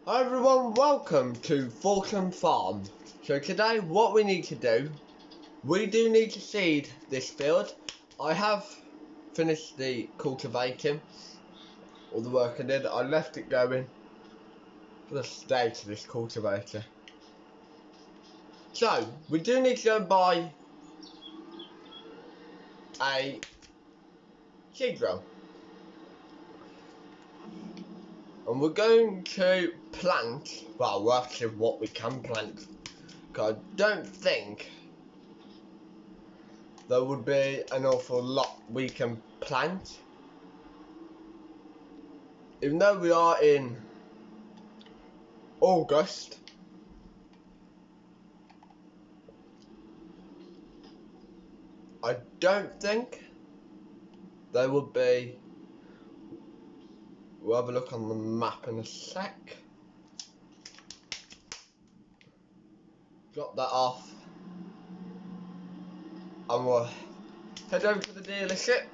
Hi everyone, welcome to Fulton Farm. So today what we need to do, we do need to seed this field. I have finished the cultivating, all the work I did. I left it going for the stage of this cultivator. So we do need to go and buy a seed drill. And we're going to plant, well we're actually what we can plant. Because I don't think there would be an awful lot we can plant. Even though we are in August, I don't think there would be. We'll have a look on the map in a sec. Drop that off and we'll head over to the dealership.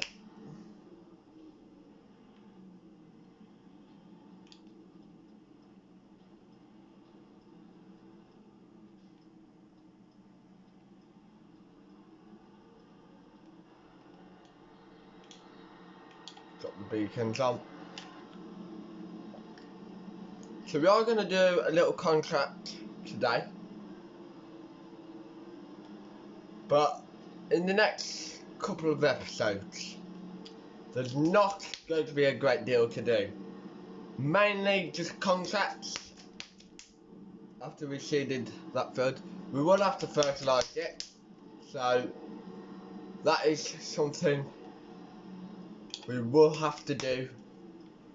Drop the beacons on. So we are going to do a little contract today, but in the next couple of episodes there's not going to be a great deal to do. Mainly just contracts. After we seeded that field, we will have to fertilise it, so that is something we will have to do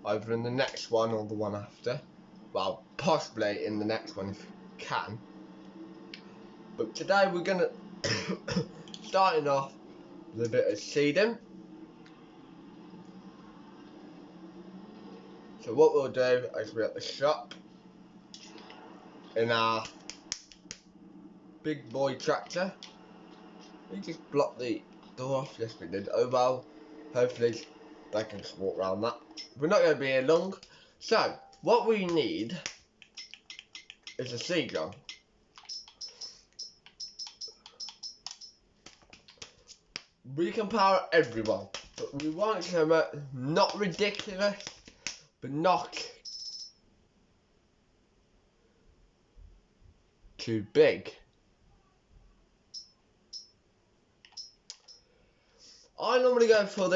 either in the next one or the one after. Well, possibly in the next one if we can. But today we're gonna starting off with a bit of seeding. So what we'll do is we're at the shop in our big boy tractor. We just block the door off. Yes we did. Oh well, hopefully they can just walk around that. We're not going to be here long. So what we need is a seed drill. We can power everyone, but we want something not ridiculous, but not too big. I normally go for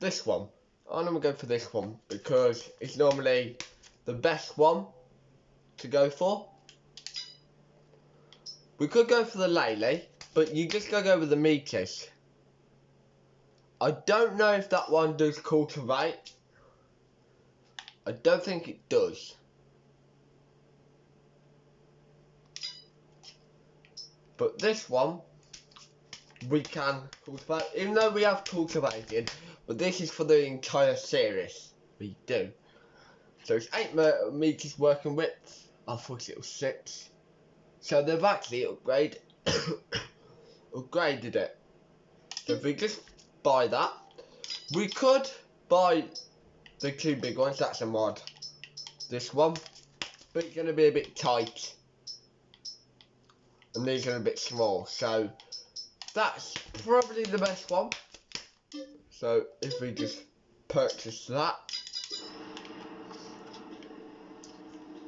this one. I normally go for this one because it's normally the best one to go for. We could go for the Lely, but you just gotta go with the Metis. I don't know if that one does cultivate. I don't think it does. But this one, we can cultivate, even though we have cultivated, but this is for the entire series. We do. So it's 8 meters working width. I thought it was 6. So they've actually upgraded it. So if we just buy that, we could buy the 2 big ones. That's a mod. This one, but it's gonna be a bit tight, and these are a bit small. So that's probably the best one. So if we just purchase that,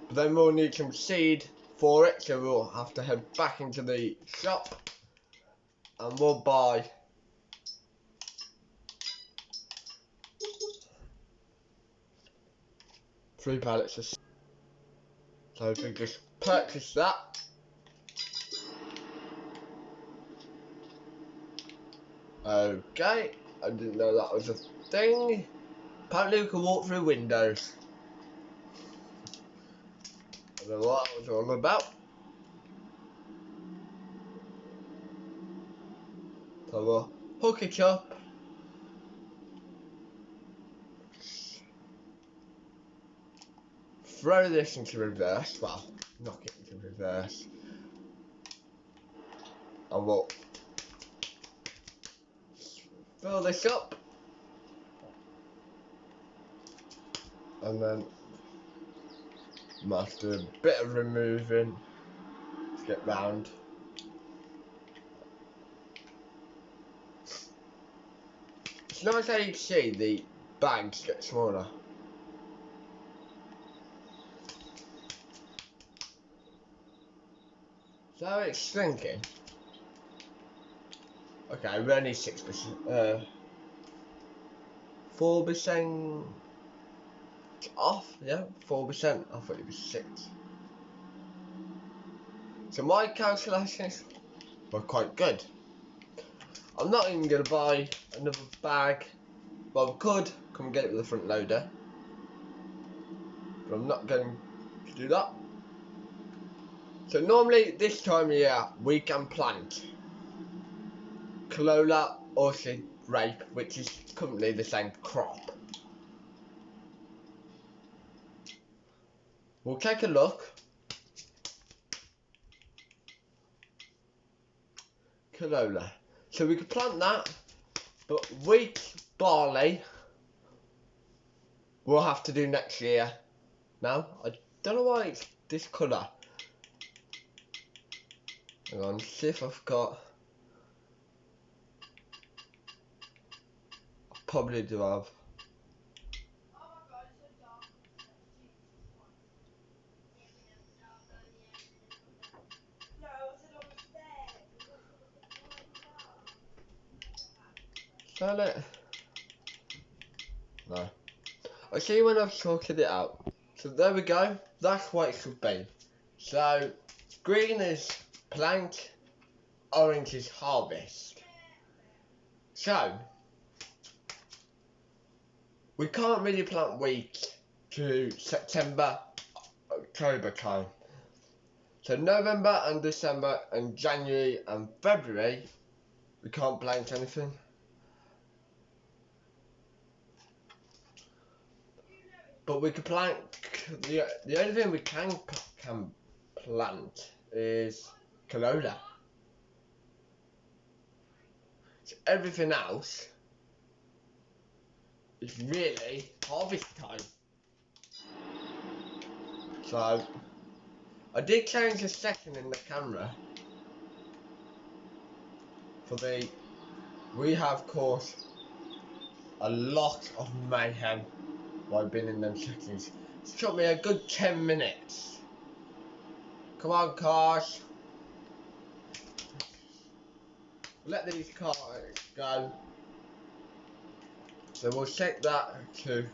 but then we'll need some seed for it, so we'll have to head back into the shop and we'll buy three pallets of seed. So if we just purchase that, okay, I didn't know that was a thing. Apparently we can walk through windows. I don't know what that was all about. So we'll hook it up. Throw this into reverse. Well, knock it into reverse. And we'll fill this up. and then must do a bit of removing to get round. It's nice how you can see the bags get smaller. So it's shrinking. Okay, we're only 6%, 4% off, yeah, 4%, I thought it was 6. So my calculations were quite good. I'm not even going to buy another bag. Well, I could come and get it with a front loader, but I'm not going to do that. So normally this time of year we can plant canola or rape, which is currently the same crop. We'll take a look. Canola. So we could plant that, but wheat, barley, we'll have to do next year. Now, I don't know why it's this colour. Hang on, see if I've got... I probably do have. Sell it? No. I'll see you when I've sorted it out. So there we go, that's what it should be. So, green is plant, orange is harvest. So, we can't really plant wheat to September, October time. So November and December and January and February, we can't plant anything. But we can plant, the only thing we can plant is canola. So everything else is really harvest time. So, I did change the setting in the camera for the, we have caused a lot of mayhem while I've been in them settings. It's took me a good 10 minutes. Come on, cars. Let these cars go. So we'll set that to,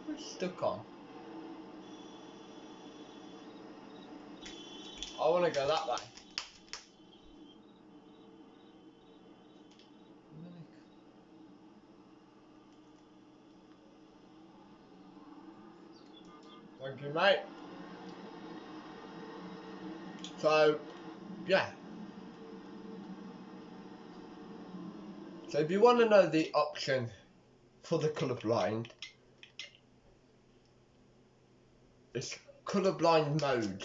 what's stuck on? I want to go that way. Thank you, mate. So, yeah. So if you want to know the option for the colourblind, it's colourblind mode.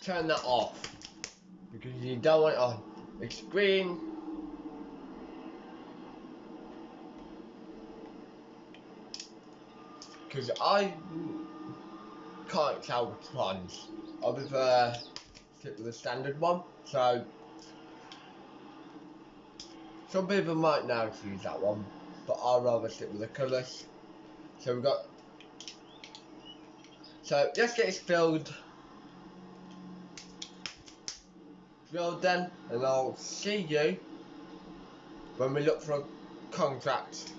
Turn that off because you don't want it on. It's green. Because I can't tell which ones. I prefer stick with the standard one. So some people might know to use that one, but I'd rather stick with the colours. So we've got. So let's get it filled. Filled then, and I'll see you when we look for a contract.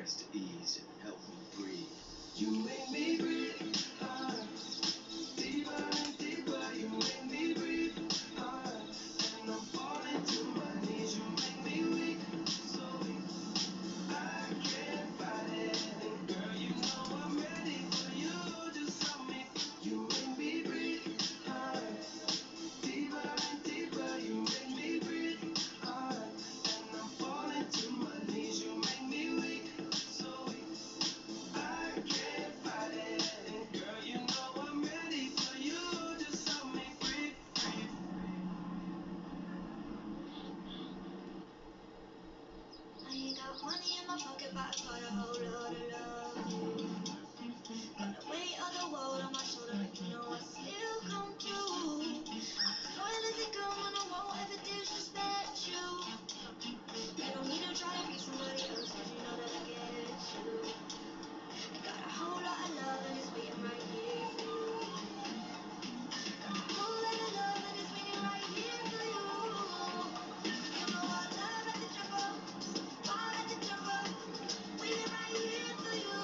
rest, ease, and help me breathe. You make me breathe deeper and deeper. You make me breathe and I'm falling to my knees. You make me weak, so weak. I can't fight it. And girl, you know I'm ready for you. Just help me. You make me breathe deeper and deeper. You make me breathe and I'm falling to my knees. You make me weak, so weak. I can't fight it. And girl, you know I'm ready for you. Just help me breathe, breathe. I ain't got money in my pocket, but I got a whole lot of love. Got the weight of the world on my shoulder, and you know I still come through. Loyalty girl, and I won't ever disrespect you. I don't need to try to be somebody else, 'cause you know that I get you. I got a whole lot of love and it's waiting right here for you. Got a whole lot of love and it's waiting right here for you. You know I love at the jungle, all at the jungle, waiting right here for you.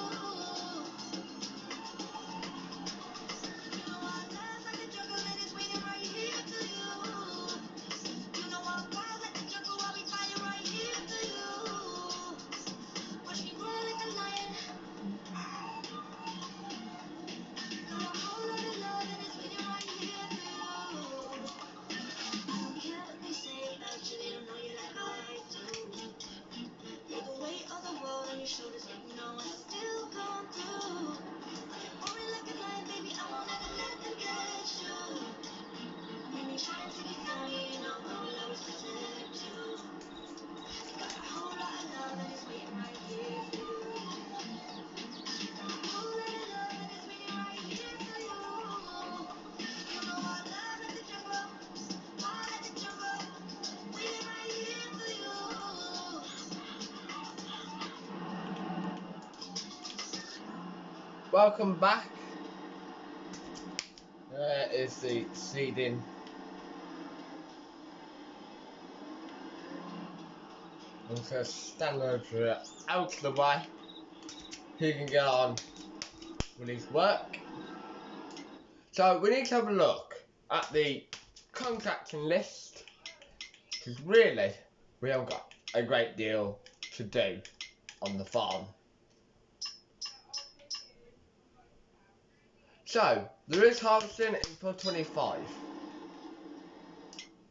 You know I love at the jungle and it's waiting right here for you. You know I'm wild at the jungle, I'll be fighting right here for you. Watch me roar like a lion. Got a whole lot of love and it's waiting right here for you. I don't care what they say about you, they don't know you like I do. You're the weight of the world on your shoulders, but you know I still come through. Roaring like a lion, baby, I won't ever let them get you. When they try and take you from me, you know I will always protect you. Got a whole lot of love and it's waiting right here for you. Got a whole lot of love and it's waiting right here for you. You know I love at the jungle, all at the jungle, waiting right here for you. Welcome back. There is the seeding. I'm just going to stand over it out of the way. He can get on with his work. So we need to have a look at the contracting list, because really we haven't got a great deal to do on the farm. So there is harvesting in for 25.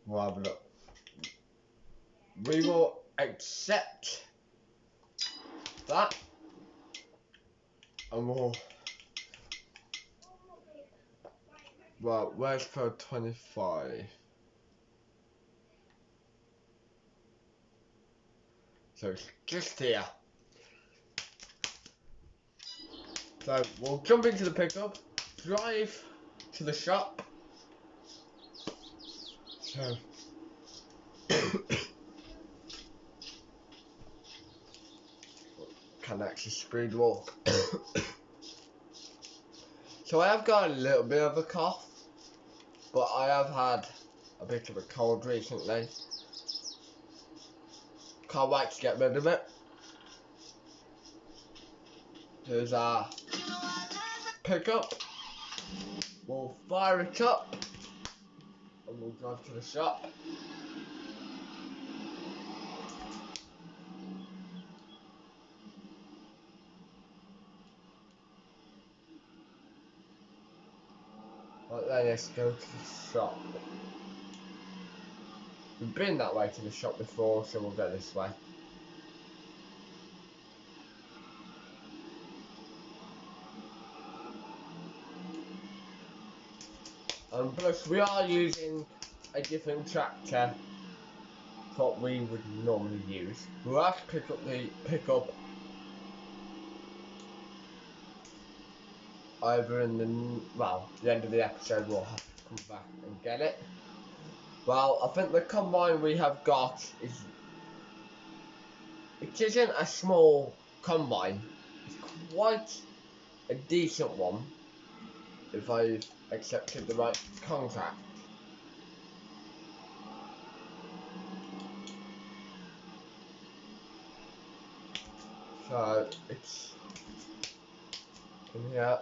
We'll have a look. We will accept that, and we'll. Well, where's for 25? So it's just here. So we'll jump into the pickup, drive to the shop. So can actually speed walk. So I have got a little bit of a cough, but I have had a bit of a cold recently. Can't wait to get rid of it. Here's our pickup. We'll fire it up and we'll drive to the shop. Right then, let's go to the shop. We've been that way to the shop before, so we'll go this way. And plus, we are using a different tractor to what we would normally use. We'll have to pick up the pickup over in the end of the episode. We'll have to come back and get it. Well, I think the combine we have got it isn't a small combine. It's quite a decent one, if I've accepted the right contract. So it's in here.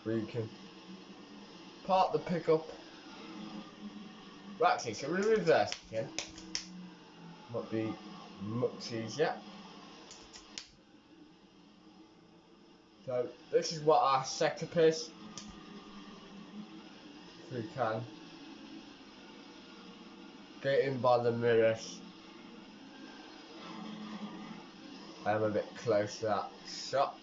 We can park the pickup. Right, actually, so we reverse again. Might be much easier. So this is what our setup is. If we can get in by the mirrors. I am a bit close to that shop.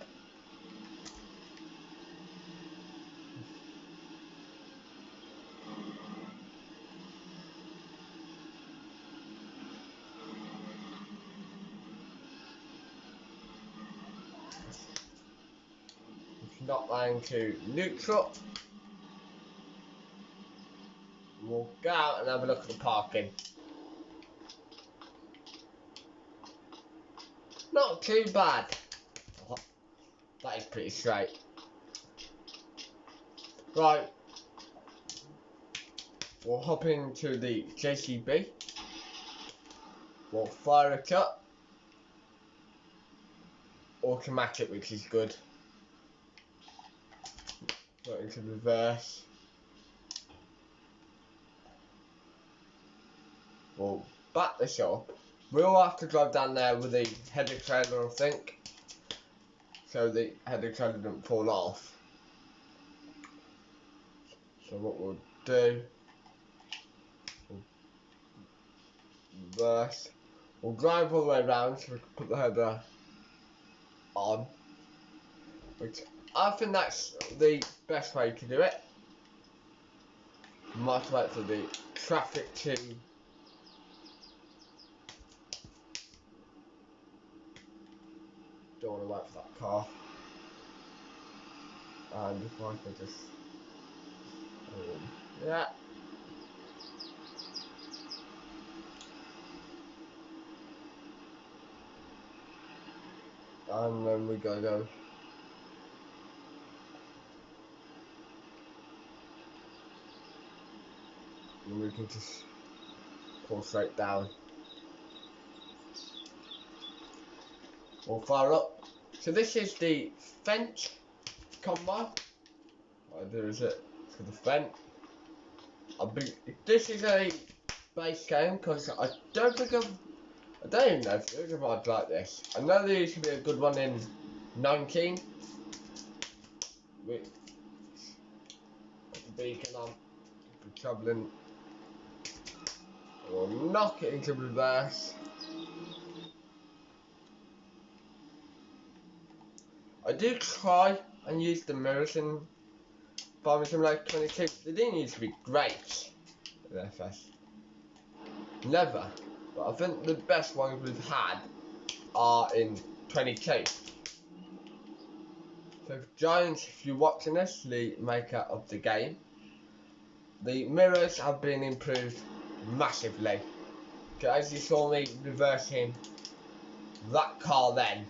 It's not going to neutral. We'll go out and have a look at the parking. Not too bad. Oh, that is pretty straight. Right. We'll hop into the JCB. We'll fire it up. Automatic, which is good. Go into reverse. We'll back this up. We'll have to drive down there with the header trailer, I think, so the header trailer doesn't fall off. So what we'll do, we'll reverse. We'll drive all the way around so we can put the header on, which I think that's the best way to do it. Might wait for the traffic to don't want to wait for that car. And if I can just yeah. And then we go. And we can just pull straight down. We'll fire up. So this is the Fendt combine. What I do is it for the Fendt. This is a base game because I don't even know if I'd like this. I know there used to be a good one in 19. With the beacon on, if we're travelling. We'll knock it into reverse. I do try and use the mirrors in Farming Simulator 22. They didn't used to be great in FS. Never. But I think the best ones we've had are in 22. So Giants, if you're watching this, the maker of the game, the mirrors have been improved massively. As you saw me reversing that car then.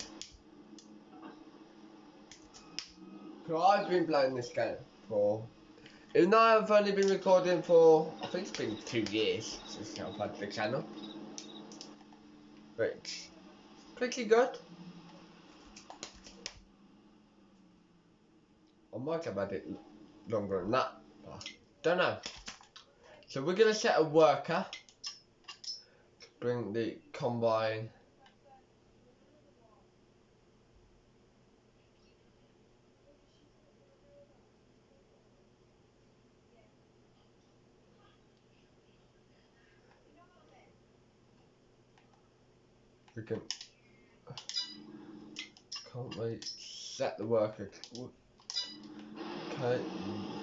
I've been playing this game for, even though I've only been recording for, I think it's been 2 years since I've had the channel. But it's pretty good. I might have had it longer than that, but don't know. So we're going to set a worker to bring the combine . We can't we set the worker. Okay,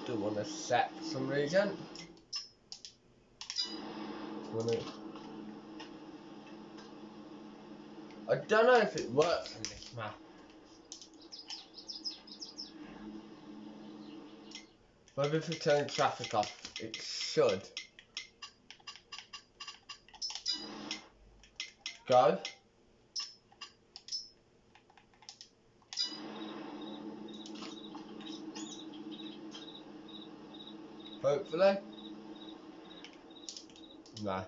don't want to set for some reason. I don't know if it works on this map. Maybe if we turn traffic off, it should. Go. Hopefully. No.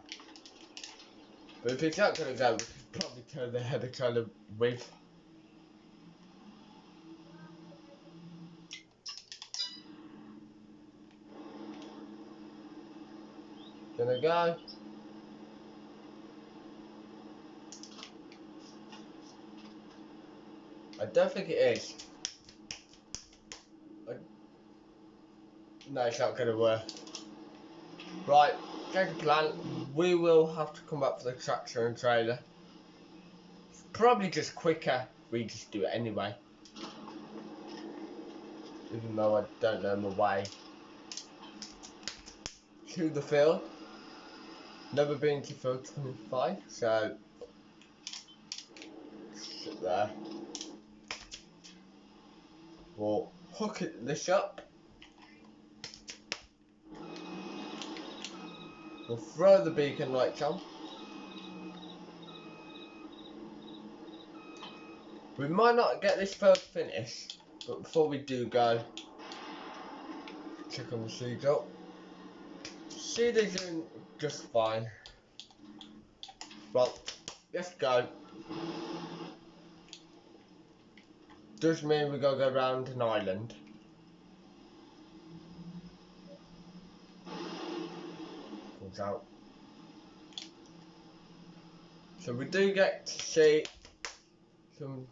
But if it's not going to go, we could probably turn the header kind of with. Gonna go. I don't think it is. No, it's not gonna work. Right, change the plan. We will have to come back for the tractor and trailer. It's probably just quicker. We just do it anyway. Even though I don't know my way to the field. Never been to field 25, so sit there. We'll hook this up. We'll throw the beacon lights on. We might not get this field finished, but before we do go, check on the seeds up. Seed is doing just fine. Well, let's go. Does mean we gotta go round an island. Comes out. So we do get to see some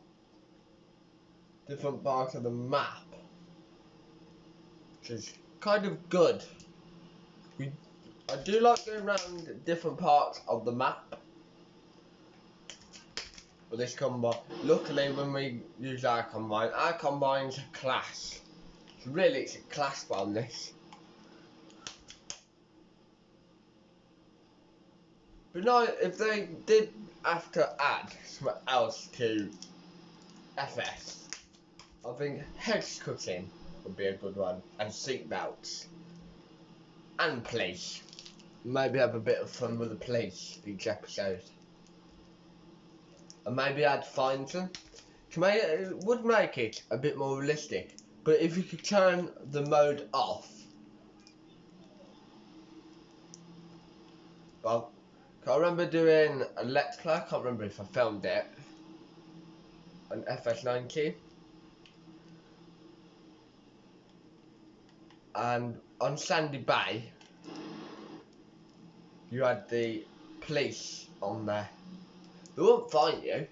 different parts of the map, which is kind of good. I do like going around different parts of the map with this combine. Luckily, when we use our combine's a class. So really, it's a class one, this. But no, if they did have to add something else to FS, I think hedge cutting would be a good one, and seat belts, and police. Maybe have a bit of fun with the police each episode, and maybe add fines them. It would make it a bit more realistic. But if you could turn the mode off, well, I remember doing a Let's Play. I can't remember if I filmed it on FS19. And on Sandy Bay, you had the police on there. They wouldn't fine you.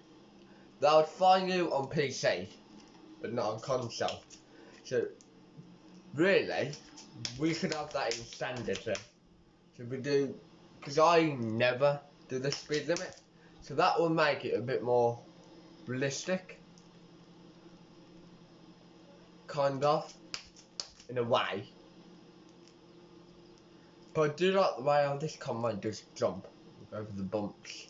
They would fine you on PC, but not on console. So, really, we could have that in standard then. So we do, because I never do the speed limit. So that will make it a bit more realistic. Kind of, in a way. But I do like the way how this combine does jump over the bumps.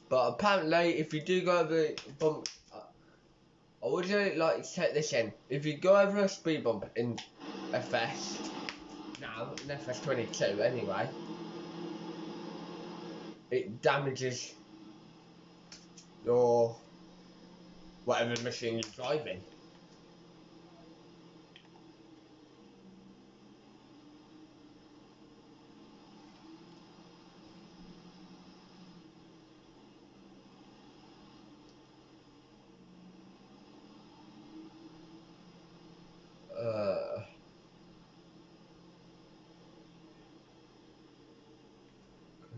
But apparently, if you do go over the bumps, I would really like to take this in. If you go over a speed bump in FS, now in FS22 anyway, it damages your whatever machine you're driving.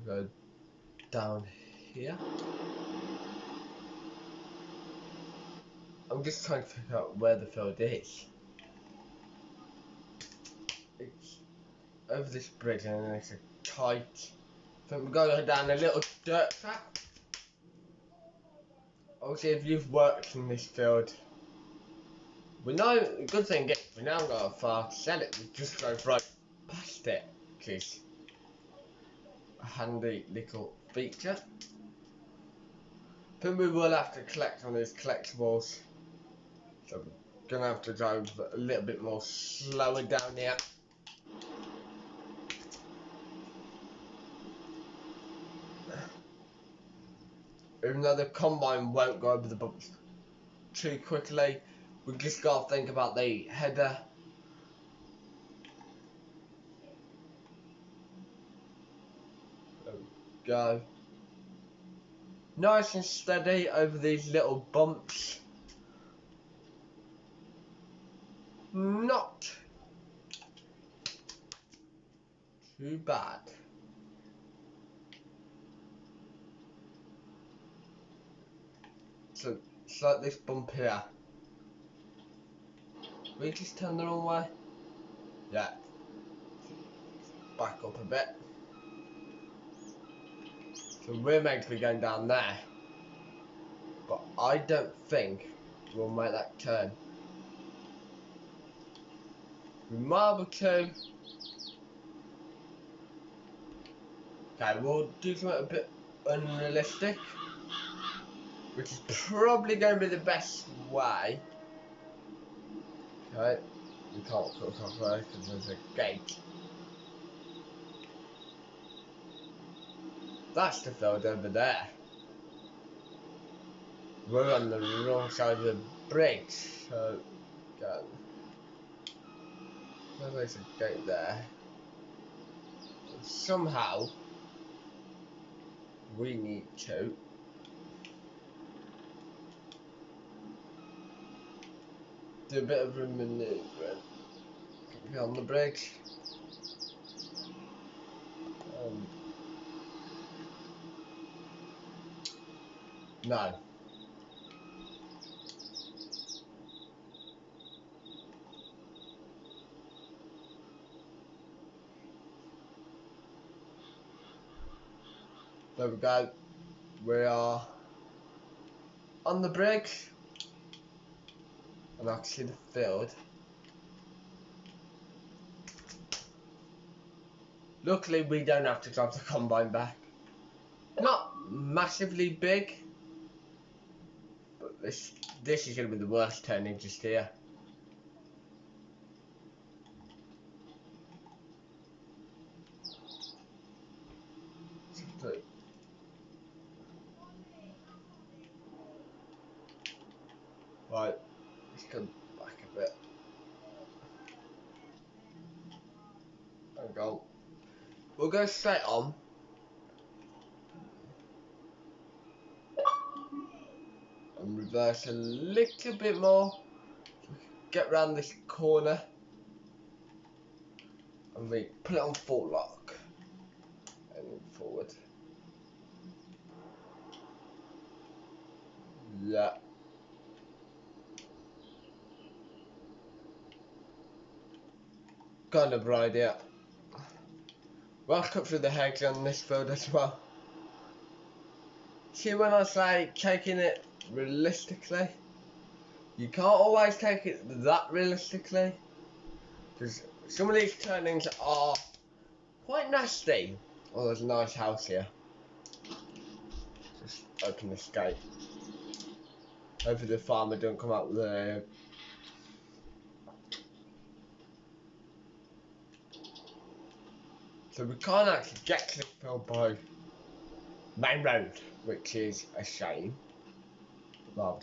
Go down here. I'm just trying to figure out where the field is. It's over this bridge and then it's a tight. I think we're going down a little dirt track. Obviously, if you've worked in this field, we know the good thing is we now got a far to sell it. We just drove right past it, which is a handy little feature. I think we will have to collect on these collectibles, so we're gonna have to drive a little bit more slower down here. Even though the combine won't go over the bumps too quickly, we just gotta think about the header. There we go. Nice and steady over these little bumps. Not too bad. So it's like this bump here. We just turn the wrong way. Yeah. Back up a bit. So we're meant to be going down there. But I don't think we'll make that turn. We might be able to. Okay, we'll do something a bit unrealistic. Which is probably going to be the best way. Okay. We can't cut across there because there's a gate. That's the field over there. We're on the wrong side of the bridge, so go. There's a gate there. Somehow we need to do a bit of a manoeuvring. Can we on the bridge? No. There we go. We are on the bridge. And I can see the field. Luckily we don't have to drive the combine back. Not massively big. But this is going to be the worst turning just here. Right, let's come back a bit. And go. We'll go straight on. And reverse a little bit more. Get round this corner. And we put it on full lock. And forward. Yeah. Kind of right idea. Well, cut through the hedge on this field as well. See, when I say taking it realistically, you can't always take it that realistically. Because some of these turnings are quite nasty. Oh, there's a nice house here. Just open this gate. Hopefully the farmer don't come out with a... So we can't actually get to the field by main road, which is a shame. Well,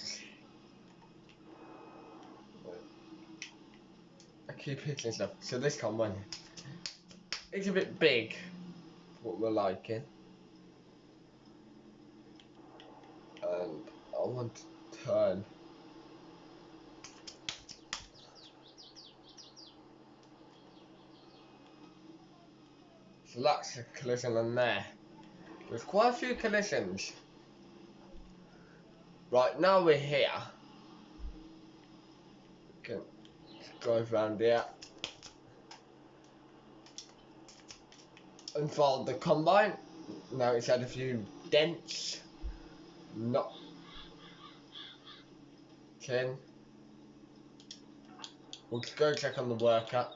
I keep hitting stuff. So this combine, it's a bit big, what we're liking. And I want to turn. So that's a collision on there. There's quite a few collisions. Right, now we're here. We can drive around here. And follow the combine. Now it's had a few dents. Not. We'll go check on the worker.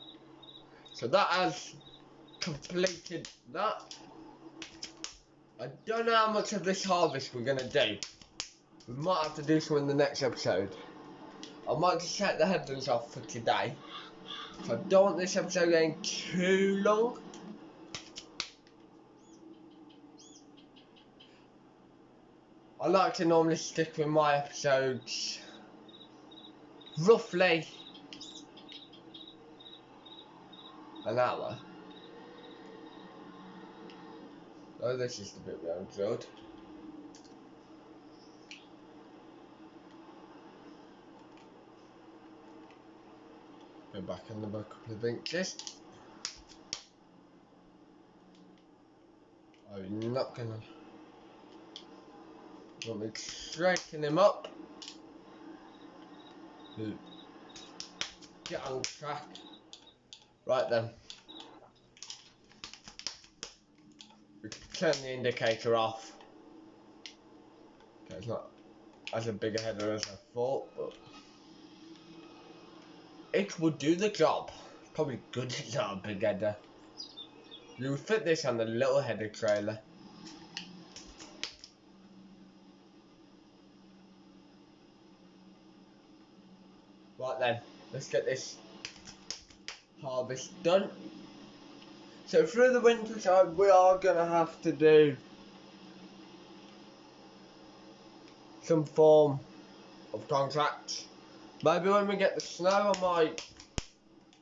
So that has completed that. I don't know how much of this harvest we're gonna do. We might have to do some in the next episode. I might just take the headlands off for today. So I don't want this episode getting too long. I like to normally stick with my episodes roughly an hour. Oh, this is the bit we haven't drilled. Go back another couple of inches. I'm not gonna want me to straighten him up. Get on track. Right then. We can turn the indicator off. Okay, it's not as a big a header as I thought, but it will do the job. Probably good it's not a big header. You would fit this on the little header trailer. Right then, let's get this harvest done. So through the winter time we are gonna have to do some form of contract. Maybe when we get the snow I might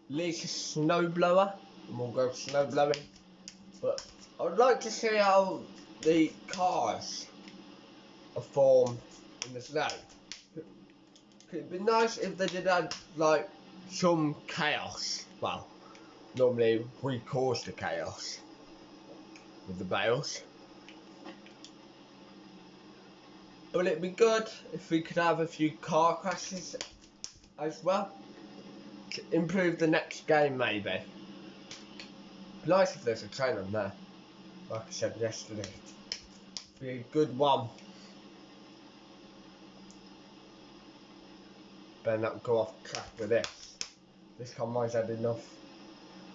lease a snow blower and we'll go snow blowing. But I would like to see how the cars are formed in the snow. It'd be nice if they did add like some chaos. Well, normally we cause the chaos with the bales. But it'd be good if we could have a few car crashes as well to improve the next game maybe. It'd be nice if there's a train on there, like I said yesterday. It'd be a good one. Better not go off track with this. This combine's had enough.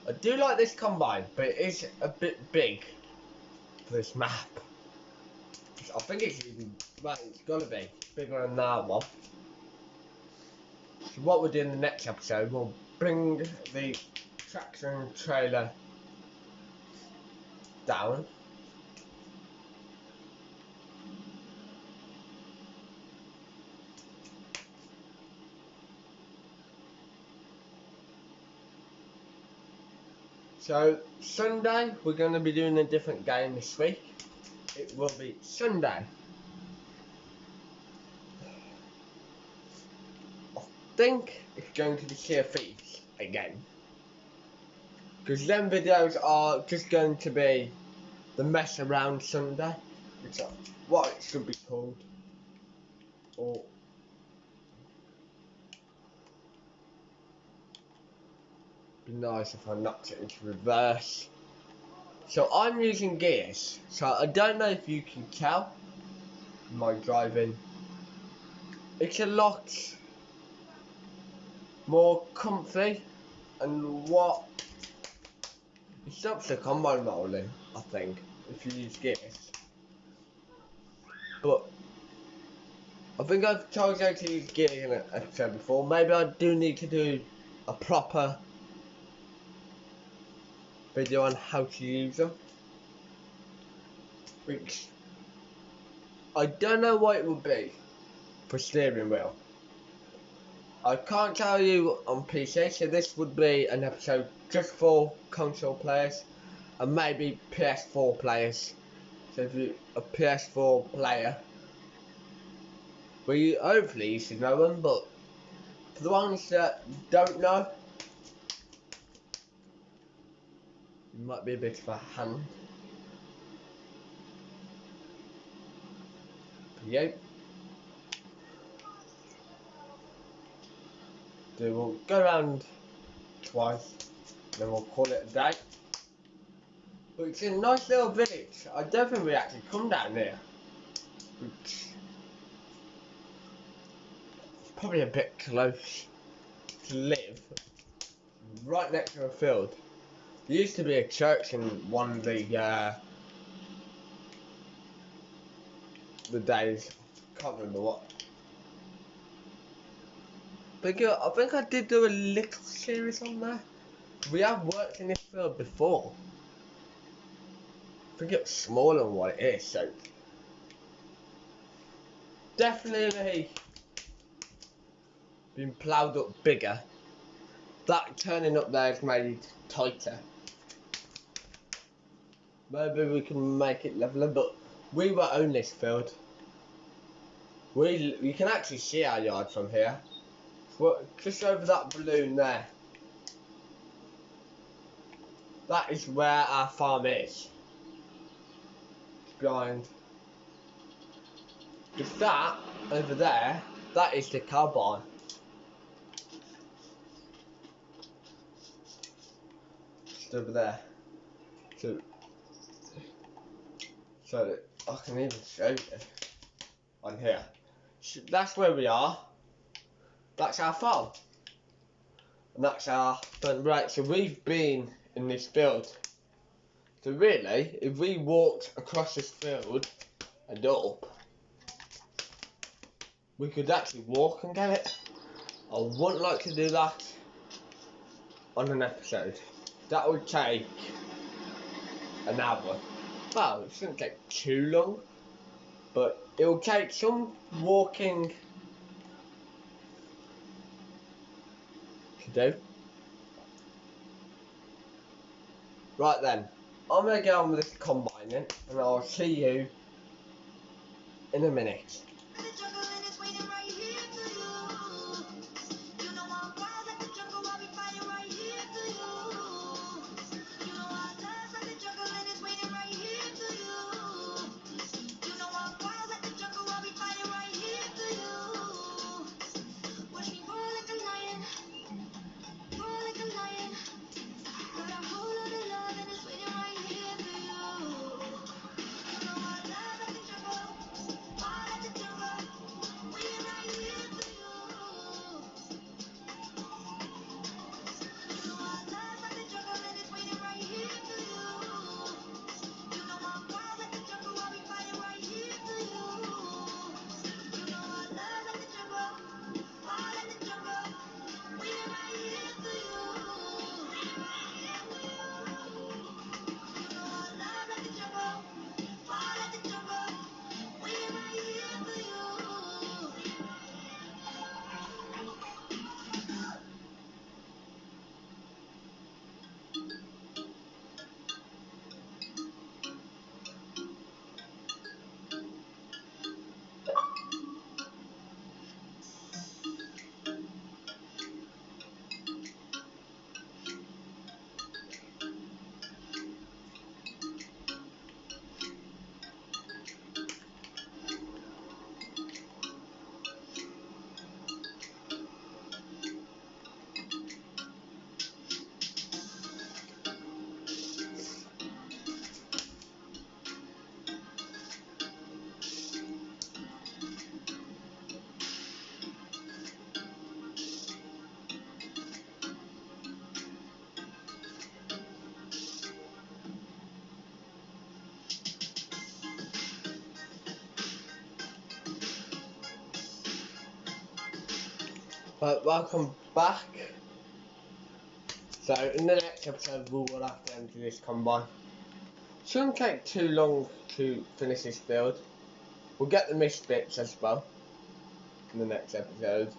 I do like this combine, but it is a bit big for this map. I think it's even, well, it's gotta be bigger than that one. So what we'll do in the next episode, we'll bring the tractor and trailer down. So Sunday we're going to be doing a different game this week. It will be Sunday. I think it's going to be Sea of Thieves again, because them videos are just going to be the mess around Sunday, which is what it should be called. Or be nice if I knocked it into reverse. So I'm using gears, so I don't know if you can tell my driving. It's a lot more comfy, and what it stops the combine rolling, I think, if you use gears. But I think I've told you to use gears in an episode before. Maybe I do need to do a proper video on how to use them, which I don't know what it would be for steering wheel. I can't tell you on PC, so this would be an episode just for console players and maybe PS4 players. So if you're a PS4 player, well, hopefully you should know them, but for the ones that don't know, it might be a bit of a hand. Yeah. So we'll go around twice, then we'll call it a day. But it's a nice little village. I don't think we actually come down here. It's probably a bit close to live. Right next to a field. There used to be a church in one of the days. Can't remember what. But I think I did do a little series on there. We have worked in this field before. I think it's smaller than what it is, so definitely been ploughed up bigger. That turning up there is made it tighter. Maybe we can make it leveler, but we won't own this field. You can actually see our yard from here. Just over that balloon there. that is where our farm is. Behind. Just that, over there, that is the cow barn. Just over there. So I can even show you on here. So that's where we are. That's our farm. And that's our front right. So we've been in this field. So really, if we walked across this field and up, we could actually walk and get it. I wouldn't like to do that on an episode. That would take an hour. Well, it shouldn't take too long, but it will take some walking to do. Right then, I'm going to get on with this combining, and I'll see you in a minute. Right, welcome back. So in the next episode we will have to empty this combine. Shouldn't take too long to finish this build. We'll get the missed bits as well in the next episode.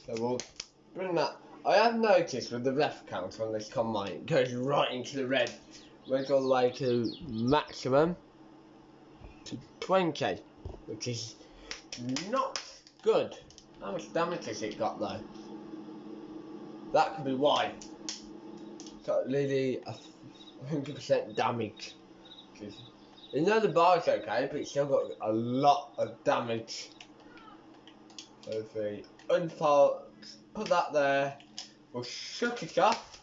So we'll bring that. I have noticed with the ref count on this combine, it goes right into the red. Goes all the way to maximum to 20, which is not good. How much damage has it got though? That could be why. It's got nearly 100% damage. You know the bar's okay, but it's still got a lot of damage. So if we unfold, put that there, we'll shut it off.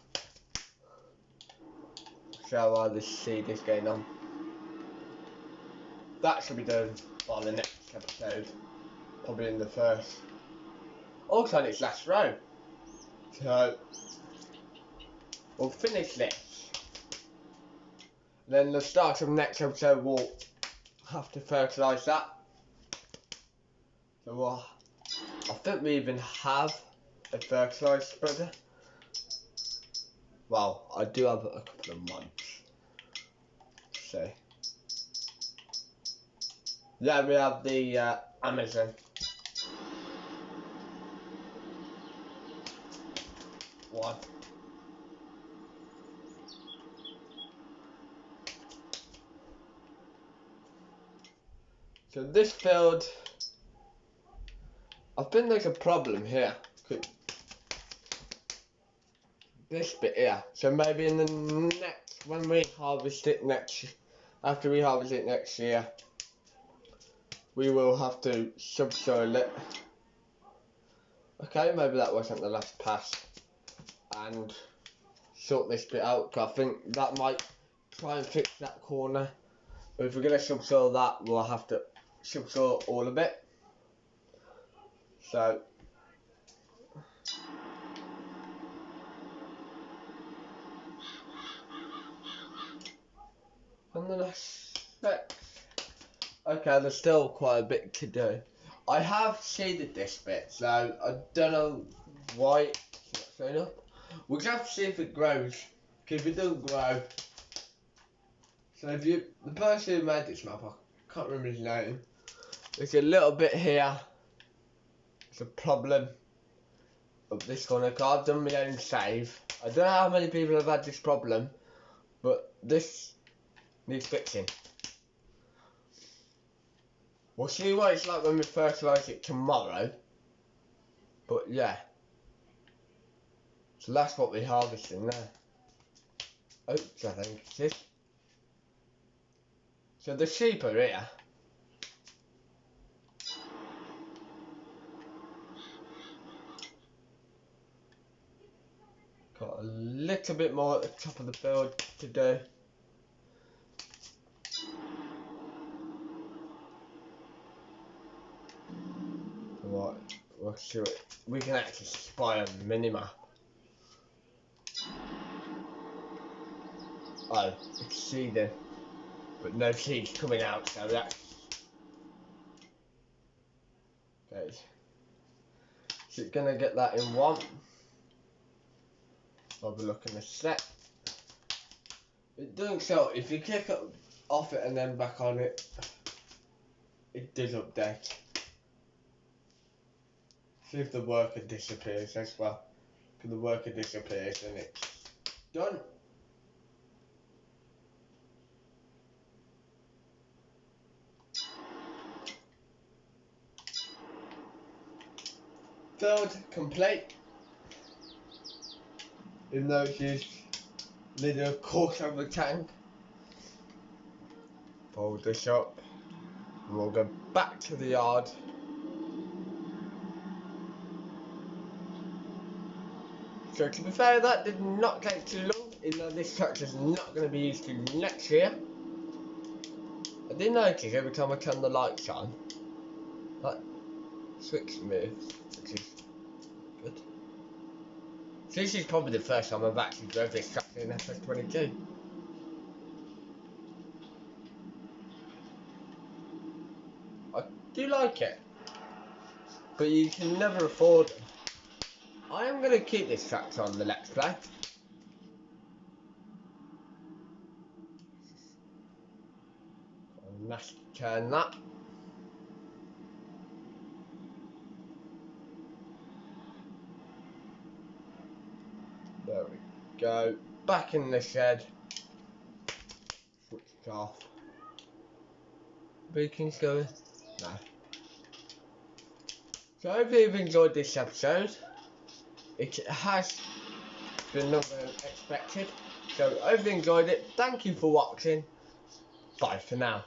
So I'll just see this going on. That should be done by the next episode, probably in the first. Also on its last row. So we'll finish this. Then the start of the next episode we'll have to fertilise that. So I think we even have a fertiliser spreader. Well, I do have a couple of mods. So yeah, we have the Amazon. One. So this field, I think there's a problem here. This bit here. So maybe in the next, when we harvest it after we harvest it next year, we will have to subsoil it. Okay, maybe that wasn't the last pass. And sort this bit out, 'cause I think that might try and fix that corner. But if we're going to subsoil that, we'll have to subsoil all of it. So and the next step. Okay, there's still quite a bit to do. I have shaded this bit, so I don't know why it's not showing up. We'll just have to see if it grows. Because if it doesn't grow, so if the person who made this map, I can't remember his name. There's a little bit here. It's a problem of this corner. 'Cause I've done my own save. I don't know how many people have had this problem, but this needs fixing. We'll see what it's like when we fertilise it tomorrow. But yeah. So that's what we're harvesting there. Oats, I think it is. So the sheep are here. Got a little bit more at the top of the field to do. Right, we'll see what we can actually spy on the minimap. Oh, it's seeding, but no seeds coming out, so that's okay. So it's gonna get that in one. I'll be looking a sec. It doesn't show. If you click off it and then back on it, it does update. See if the worker disappears as well. If the worker disappears, then it's done. Field complete. Even though she's needed a quarter of a tank. Fold this up. And we'll go back to the yard. So to be fair, that did not take too long, even though this tractor's not going to be used to next year. I did notice every time I turn the lights on, that switch moves, which is good. So this is probably the first time I've actually drove this tractor in FS22. I do like it, but you can never afford them. I am going to keep this tractor on the Let's Play. And let's turn that. There we go. Back in the shed. Switch it off. Beacon's going. No. So I hope you've enjoyed this episode. It has been longer than expected. So I hope you enjoyed it. Thank you for watching. Bye for now.